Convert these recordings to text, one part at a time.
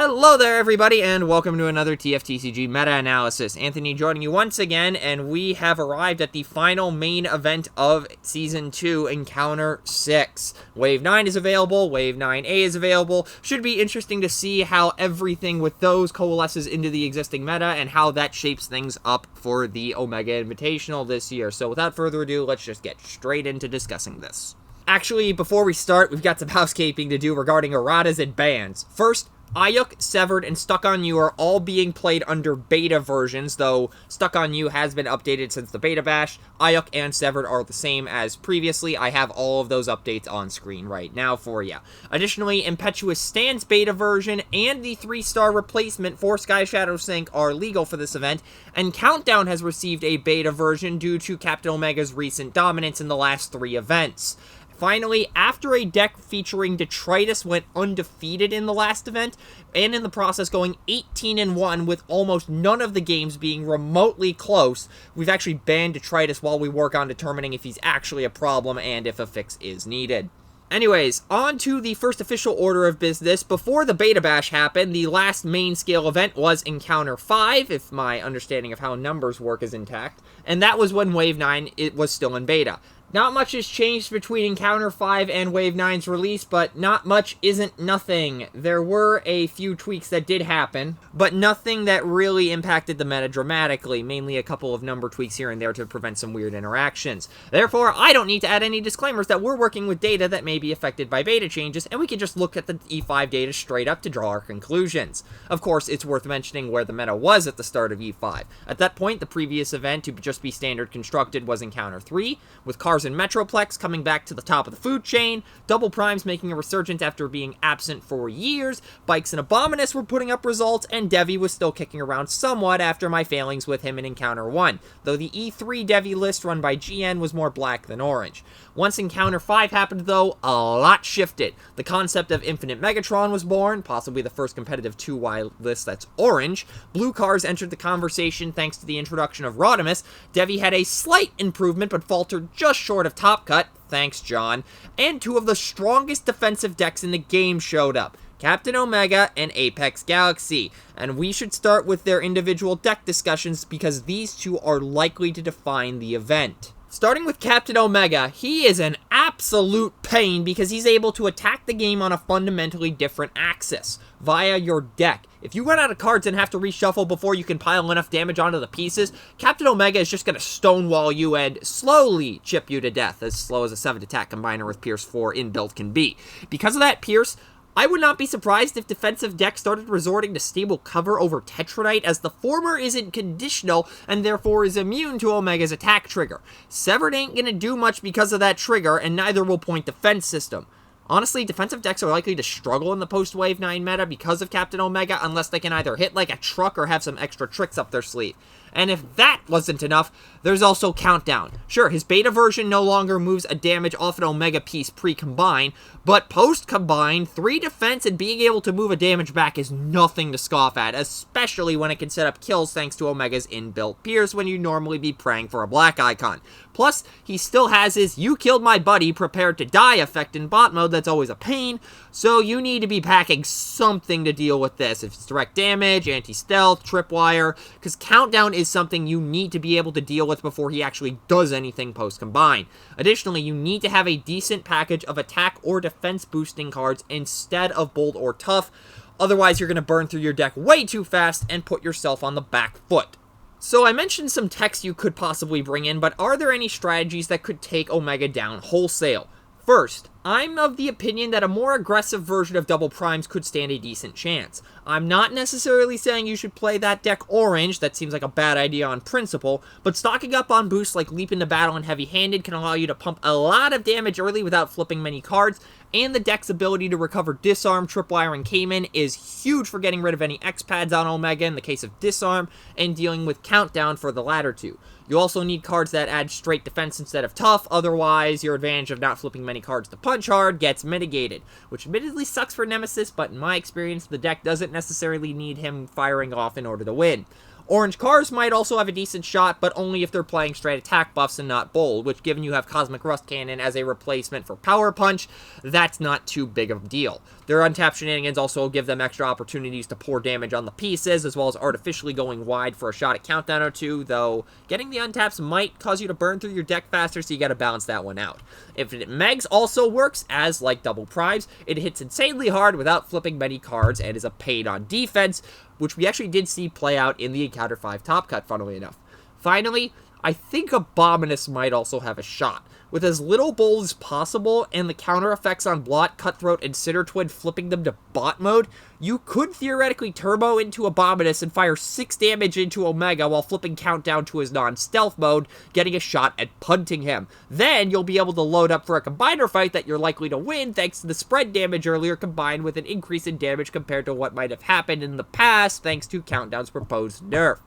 Hello there, everybody, and welcome to another TCG meta-analysis. Anthony joining you once again, and we have arrived at the final main event of Season 2, Encounter 6. Wave 9 is available, Wave 9A is available. Should be interesting to see how everything with those coalesces into the existing meta, and how that shapes things up for the Omega Invitational this year. So without further ado, let's just get straight into discussing this. Actually, before we start, we've got some housekeeping to do regarding erratas and bans. First, Ayuk, Severed, and Stuck on You are all being played under beta versions, though Stuck on You has been updated since the beta bash. Ayuk and Severed are the same as previously. I have all of those updates on screen right now for you. Additionally, Impetuous Stand's beta version and the 3-star replacement for Sky Shadow Sync are legal for this event, and Countdown has received a beta version due to Captain Omega's recent dominance in the last 3 events. Finally, after a deck featuring Detritus went undefeated in the last event, and in the process going 18-1 with almost none of the games being remotely close, we've actually banned Detritus while we work on determining if he's actually a problem and if a fix is needed. Anyways, on to the first official order of business. Before the beta bash happened, the last main scale event was Encounter 5, if my understanding of how numbers work is intact, and that was when Wave 9 was still in beta. Not much has changed between Encounter 5 and Wave 9's release, but not much isn't nothing. There were a few tweaks that did happen, but nothing that really impacted the meta dramatically, mainly a couple of number tweaks here and there to prevent some weird interactions. Therefore, I don't need to add any disclaimers that we're working with data that may be affected by beta changes, and we can just look at the E5 data straight up to draw our conclusions. Of course, it's worth mentioning where the meta was at the start of E5. At that point, the previous event to just be standard constructed was Encounter 3, with Cars and Metroplex coming back to the top of the food chain, Double Primes making a resurgence after being absent for years, Bikes and Abominus were putting up results, and Devi was still kicking around somewhat after my failings with him in Encounter 1, though the E3 Devi list run by GN was more black than orange. Once Encounter 5 happened, though, a lot shifted. The concept of Infinite Megatron was born, possibly the first competitive 2Y list that's orange. Blue Cars entered the conversation thanks to the introduction of Rodimus. Devi had a slight improvement, but faltered just short of Top Cut, thanks John, and 2 of the strongest defensive decks in the game showed up, Captain Omega and Apex Galaxy, and we should start with their individual deck discussions because these 2 are likely to define the event. Starting with Captain Omega, he is an absolute pain because he's able to attack the game on a fundamentally different axis, via your deck. If you run out of cards and have to reshuffle before you can pile enough damage onto the pieces, Captain Omega is just going to stonewall you and slowly chip you to death, as slow as a 7 attack combiner with Pierce 4 inbuilt can be. Because of that Pierce, I would not be surprised if defensive decks started resorting to stable cover over Tetranite, as the former isn't conditional and therefore is immune to Omega's attack trigger. Severed ain't gonna do much because of that trigger, and neither will Point Defense System. Honestly, defensive decks are likely to struggle in the post-Wave 9 meta because of Captain Omega unless they can either hit like a truck or have some extra tricks up their sleeve. And if that wasn't enough, there's also Countdown. Sure, his beta version no longer moves a damage off an Omega piece pre-combine, but post-combine, 3 defense and being able to move a damage back is nothing to scoff at, especially when it can set up kills thanks to Omega's inbuilt Pierce when you'd normally be praying for a black icon. Plus, he still has his "you killed my buddy, prepared to die" effect in bot mode that's always a pain, so you need to be packing something to deal with this. If it's direct damage, anti-stealth, tripwire, because Countdown is something you need to be able to deal with before he actually does anything post-combine. Additionally, you need to have a decent package of attack or defense boosting cards instead of bold or tough, otherwise you're going to burn through your deck way too fast and put yourself on the back foot. So I mentioned some techs you could possibly bring in, but are there any strategies that could take Omega down wholesale? First, I'm of the opinion that a more aggressive version of Double Primes could stand a decent chance. I'm not necessarily saying you should play that deck orange, that seems like a bad idea on principle, but stocking up on boosts like Leap into Battle and Heavy Handed can allow you to pump a lot of damage early without flipping many cards, and the deck's ability to recover Disarm, Tripwire, and Cayman is huge for getting rid of any X-Pads on Omega in the case of Disarm, and dealing with Countdown for the latter 2. You also need cards that add straight defense instead of tough, otherwise your advantage of not flipping many cards to punch hard gets mitigated, which admittedly sucks for Nemesis, but in my experience the deck doesn't necessarily need him firing off in order to win. Orange cars might also have a decent shot, but only if they're playing straight attack buffs and not bold, which given you have Cosmic Rust Cannon as a replacement for Power Punch, that's not too big of a deal. Their untapped shenanigans also give them extra opportunities to pour damage on the pieces, as well as artificially going wide for a shot at countdown or two, though getting the untaps might cause you to burn through your deck faster, so you gotta balance that one out. If Megs also works, as like double primes, it hits insanely hard without flipping many cards and is a pain on defense, which we actually did see play out in the Encounter 5 Top Cut, funnily enough. Finally, I think Abominus might also have a shot. With as little bold as possible, and the counter effects on Blot, Cutthroat, and Cinder Twin flipping them to bot mode, you could theoretically turbo into Abominus and fire 6 damage into Omega while flipping Countdown to his non-stealth mode, getting a shot at punting him. Then, you'll be able to load up for a combiner fight that you're likely to win thanks to the spread damage earlier combined with an increase in damage compared to what might have happened in the past thanks to Countdown's proposed nerf.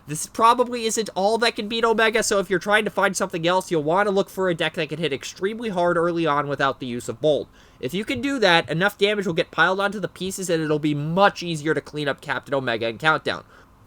This probably isn't all that can beat Omega, so if you're trying to find something else, you'll want to look for a deck that can hit extremely hard early on without the use of Bold. If you can do that, enough damage will get piled onto the pieces and it'll be much easier to clean up Captain Omega and Countdown.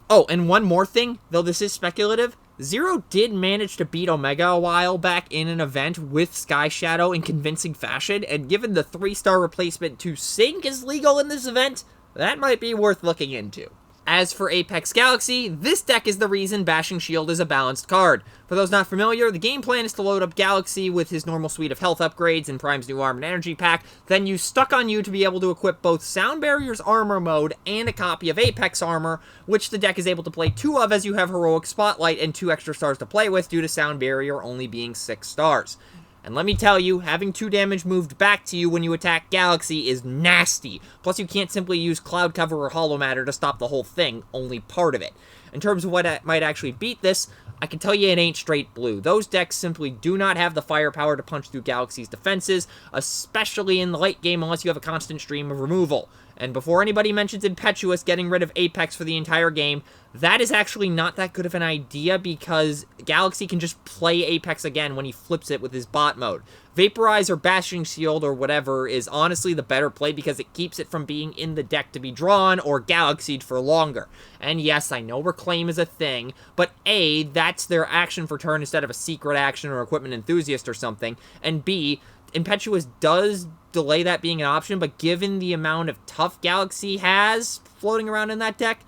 Oh, and one more thing, though this is speculative, Zero did manage to beat Omega a while back in an event with Sky Shadow in convincing fashion, and given the 3-star replacement to Sync is legal in this event, that might be worth looking into. As for Apex Galaxy, this deck is the reason Bashing Shield is a balanced card. For those not familiar, the game plan is to load up Galaxy with his normal suite of health upgrades and Prime's new armor and energy pack, then use Stuck on You to be able to equip both Sound Barrier's armor mode and a copy of Apex armor, which the deck is able to play 2 of as you have Heroic Spotlight and 2 extra stars to play with due to Sound Barrier only being 6 stars. And let me tell you, having 2 damage moved back to you when you attack Galaxy is nasty. Plus, you can't simply use Cloud Cover or Hollow Matter to stop the whole thing, only part of it. In terms of what might actually beat this, I can tell you it ain't straight blue. Those decks simply do not have the firepower to punch through Galaxy's defenses, especially in the late game unless you have a constant stream of removal. And before anybody mentions Impetuous getting rid of Apex for the entire game, that is actually not that good of an idea because Galaxy can just play Apex again when he flips it with his bot mode. Vaporize or Bashing Shield or whatever is honestly the better play because it keeps it from being in the deck to be drawn or Galaxied for longer. And yes, I know Reclaim is a thing, but A, that's their action for turn instead of a secret action or Equipment Enthusiast or something, and B, Impetuous does delay that being an option, but given the amount of tough Galaxy has floating around in that deck,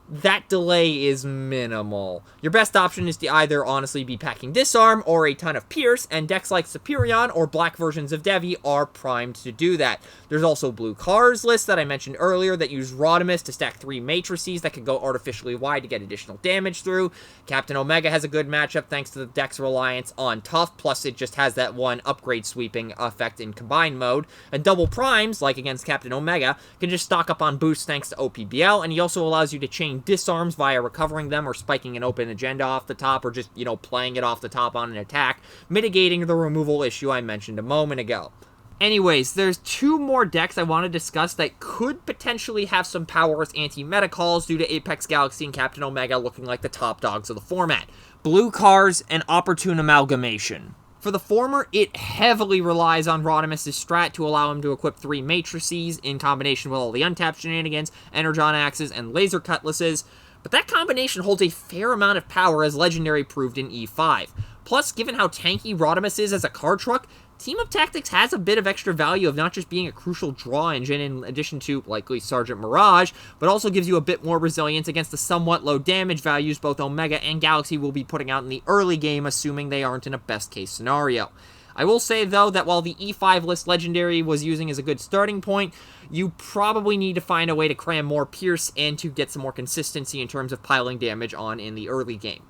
that delay is minimal. Your best option is to either honestly be packing Disarm or a ton of Pierce, and decks like Superion or black versions of Devi are primed to do that. There's also blue cars list that I mentioned earlier that use Rodimus to stack 3 matrices that can go artificially wide to get additional damage through. Captain Omega has a good matchup thanks to the deck's reliance on tough, plus it just has that one upgrade sweeping effect in combined mode. And double primes, like against Captain Omega, can just stock up on boost thanks to OPBL, and he also allows you to chain disarms via recovering them or spiking an open agenda off the top or just, playing it off the top on an attack, mitigating the removal issue I mentioned a moment ago. Anyways, there's 2 more decks I want to discuss that could potentially have some power as anti-meta calls due to Apex Galaxy and Captain Omega looking like the top dogs of the format. Blue Cars and Opportune Amalgamation. For the former, it heavily relies on Rodimus' strat to allow him to equip 3 matrices in combination with all the untapped shenanigans, Energon Axes, and Laser Cutlasses, but that combination holds a fair amount of power as Legendary proved in E5. Plus, given how tanky Rodimus is as a card truck, Team Up Tactics has a bit of extra value of not just being a crucial draw engine in addition to, likely, Sergeant Mirage, but also gives you a bit more resilience against the somewhat low damage values both Omega and Galaxy will be putting out in the early game, assuming they aren't in a best-case scenario. I will say, though, that while the E5 list Legendary was using as a good starting point, you probably need to find a way to cram more Pierce and to get some more consistency in terms of piling damage on in the early game.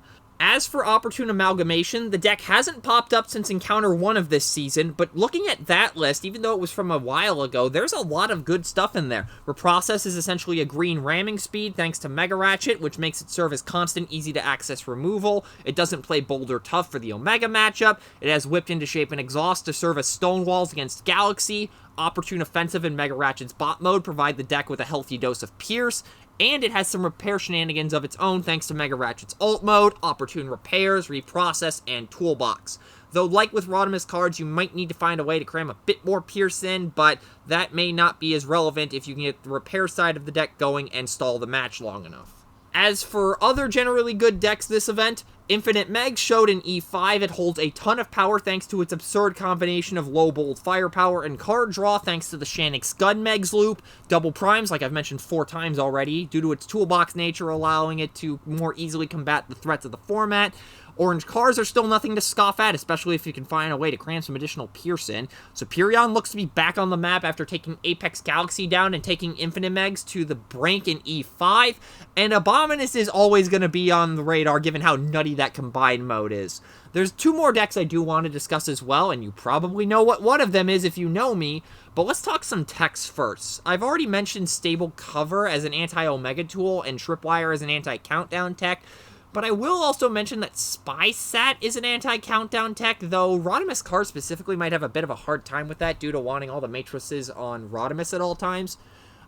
As for Opportune Amalgamation, the deck hasn't popped up since Encounter 1 of this season, but looking at that list, even though it was from a while ago, there's a lot of good stuff in there. Reprocess is essentially a green ramming speed thanks to Mega Ratchet, which makes it serve as constant, easy-to-access removal. It doesn't play bold or tough for the Omega matchup. It has Whipped into Shape and Exhaust to serve as Stonewalls against Galaxy. Opportune Offensive and Mega Ratchet's bot mode provide the deck with a healthy dose of Pierce, and it has some repair shenanigans of its own thanks to Mega Ratchet's ult mode, Opportune Repairs, Reprocess, and Toolbox. Though like with Rodimus cards, you might need to find a way to cram a bit more Pierce in, but that may not be as relevant if you can get the repair side of the deck going and stall the match long enough. As for other generally good decks this event, Infinite Meg showed in E5 it holds a ton of power thanks to its absurd combination of low bold firepower and card draw thanks to the Shanix Gun Megs loop, double primes like I've mentioned 4 times already, due to its toolbox nature allowing it to more easily combat the threats of the format. Orange cars are still nothing to scoff at, especially if you can find a way to cram some additional Pierce in. Superion looks to be back on the map after taking Apex Galaxy down and taking Infinite Megs to the brink in E5, and Abominus is always going to be on the radar given how nutty that combined mode is. There's 2 more decks I do want to discuss as well, and you probably know what one of them is if you know me, but let's talk some techs first. I've already mentioned Stable Cover as an anti-Omega tool and Tripwire as an anti-countdown tech, but I will also mention that Spy Sat is an anti-countdown tech, though Rodimus Card specifically might have a bit of a hard time with that due to wanting all the matrices on Rodimus at all times.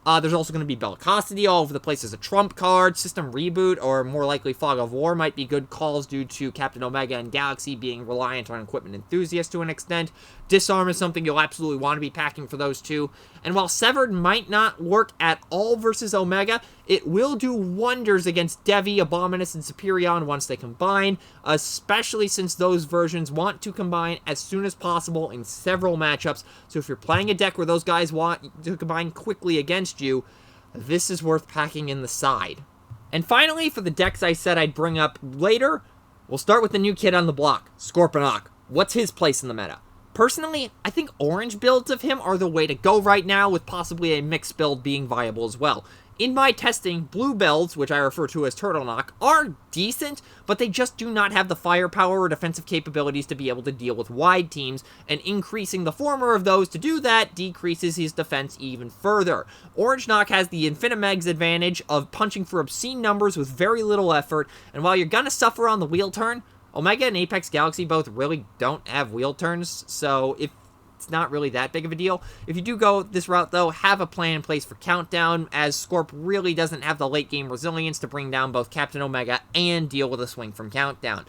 There's also going to be Bellicosity all over the place as a trump card. System Reboot, or more likely Fog of War, might be good calls due to Captain Omega and Galaxy being reliant on equipment enthusiasts to an extent. Disarm is something you'll absolutely want to be packing for those two. And while Severed might not work at all versus Omega, it will do wonders against Devi, Abominus, and Superion once they combine, especially since those versions want to combine as soon as possible in several matchups. So if you're playing a deck where those guys want to combine quickly against you, this is worth packing in the side. And finally, for the decks I said I'd bring up later, we'll start with the new kid on the block, Scorponok. What's his place in the meta? Personally, I think orange builds of him are the way to go right now, with possibly a mixed build being viable as well. In my testing, blue builds, which I refer to as Turtlenok, are decent, but they just do not have the firepower or defensive capabilities to be able to deal with wide teams, and increasing the former of those to do that decreases his defense even further. Orange Knock has the Infinimegs advantage of punching for obscene numbers with very little effort, and while you're gonna suffer on the wheel turn, Omega and Apex Galaxy both really don't have wheel turns, so it's not really that big of a deal. If you do go this route, though, have a plan in place for Countdown, as Scorp really doesn't have the late-game resilience to bring down both Captain Omega and deal with a swing from Countdown.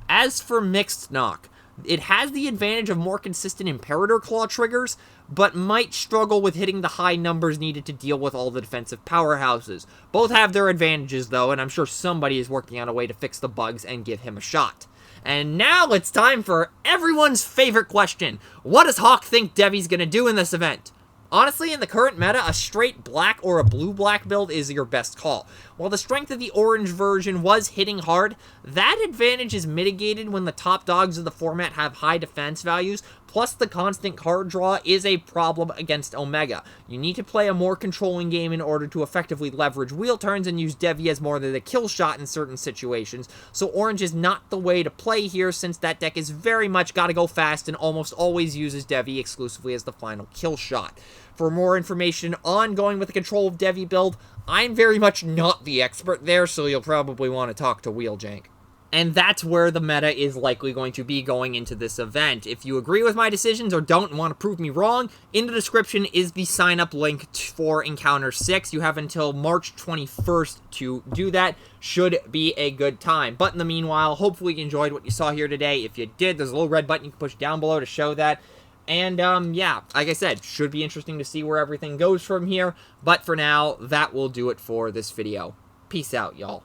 As for Mixed Knock, it has the advantage of more consistent Imperator Claw triggers, but might struggle with hitting the high numbers needed to deal with all the defensive powerhouses. Both have their advantages, though, and I'm sure somebody is working on a way to fix the bugs and give him a shot. And now it's time for everyone's favorite question. What does Hawk think Devi's going to do in this event? Honestly, in the current meta, a straight black or a blue-black build is your best call. While the strength of the orange version was hitting hard, that advantage is mitigated when the top dogs of the format have high defense values, plus the constant card draw is a problem against Omega. You need to play a more controlling game in order to effectively leverage wheel turns and use Devi as more of the kill shot in certain situations, so orange is not the way to play here since that deck is very much gotta go fast and almost always uses Devi exclusively as the final kill shot. For more information on going with the control of Devi build, I'm very much not the expert there, so you'll probably want to talk to Wheeljank. And that's where the meta is likely going to be going into this event. If you agree with my decisions or don't and want to prove me wrong, in the description is the sign-up link for Encounter 6. You have until March 21st to do that. Should be a good time. But in the meanwhile, hopefully you enjoyed what you saw here today. If you did, there's a little red button you can push down below to show that. And, yeah, like I said, should be interesting to see where everything goes from here. But for now, that will do it for this video. Peace out, y'all.